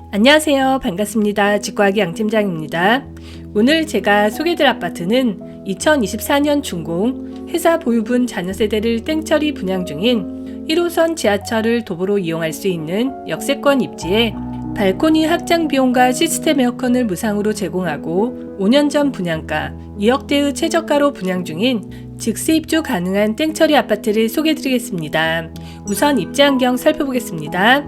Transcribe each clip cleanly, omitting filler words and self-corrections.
안녕하세요. 반갑습니다. 직구하기 양팀장입니다. 오늘 제가 소개해드릴 아파트는 2024년 준공, 회사 보유분 자녀세대를 땡처리 분양 중인 1호선 지하철을 도보로 이용할 수 있는 역세권 입지에 발코니 확장 비용과 시스템에어컨을 무상으로 제공하고 5년 전 분양가 2억대의 최저가로 분양 중인 즉시입주 가능한 땡처리 아파트를 소개해드리겠습니다. 우선 입지 환경 살펴보겠습니다.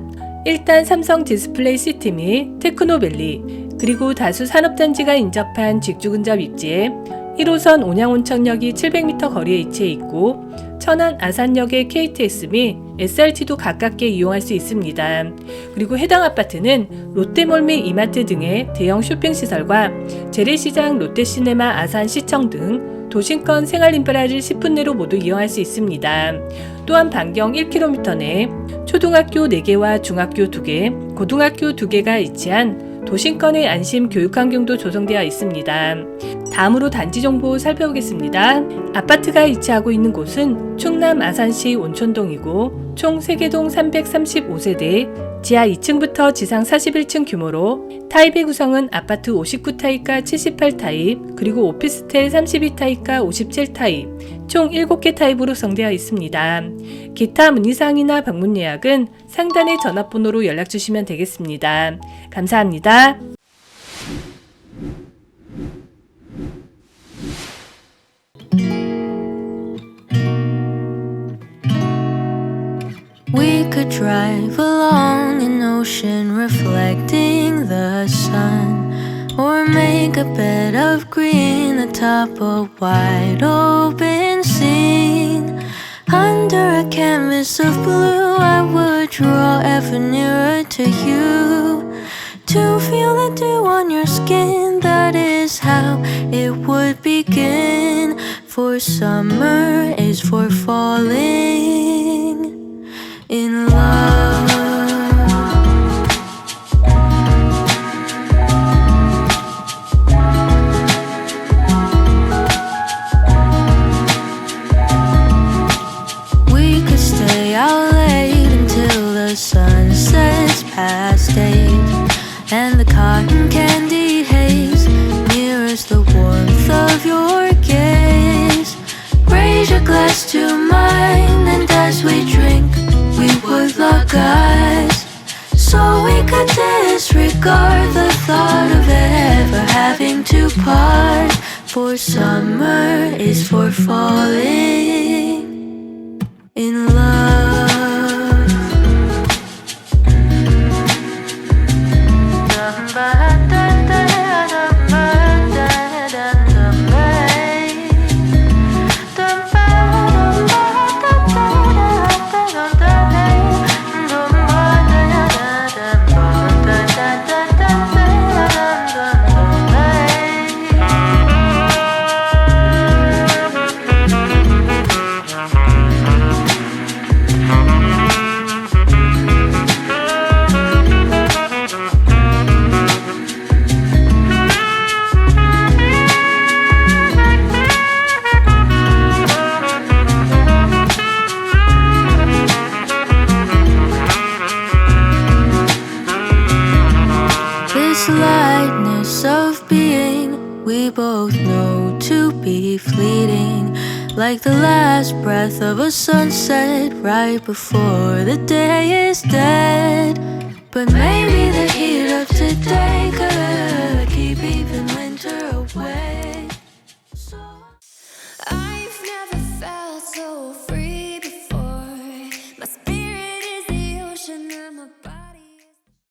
일단 삼성디스플레이 시티 및 테크노밸리 그리고 다수 산업단지가 인접한 직주근접 입지에 1호선 온양온천역이 700m 거리에 위치해 있고 천안아산역의 KTX 및 SRT도 가깝게 이용할 수 있습니다. 그리고 해당 아파트는 롯데몰 및 이마트 등의 대형 쇼핑시설과 재래시장, 롯데시네마, 아산시청 등 도심권 생활인프라를 10분 내로 모두 이용할 수 있습니다. 또한 반경 1km 내에 초등학교 4개와 중학교 2개, 고등학교 2개가 위치한 도심권의 안심 교육환경도 조성되어 있습니다. 다음으로 단지 정보 살펴보겠습니다. 아파트가 위치하고 있는 곳은 충남 아산시 온천동이고 총 3개동 335세대, 지하 2층부터 지상 41층 규모로 타입의 구성은 아파트 59타입과 78타입, 그리고 오피스텔 32타입과 57타입, 총 7개 타입으로 구성되어 있습니다. 기타 문의사항이나 방문예약은 상단의 전화번호로 연락주시면 되겠습니다. 감사합니다. We could drive along an ocean reflecting the sun, or make a bed of green atop a wide open scene. Under a canvas of blue I would draw ever nearer to you, to feel the dew on your skin. That is how it would begin. For summer is for falling in love. We could stay out late until the sun sets past 8, and the cotton candy haze mirrors the warmth of your gaze. Raise your glass to mine, and as we drink we would lock eyes, so we could disregard the thought of ever having to part. For summer is for falling in love. Lightness of being we both know to be fleeting, like the last breath of a sunset right before the day is dead. But maybe the heat of today could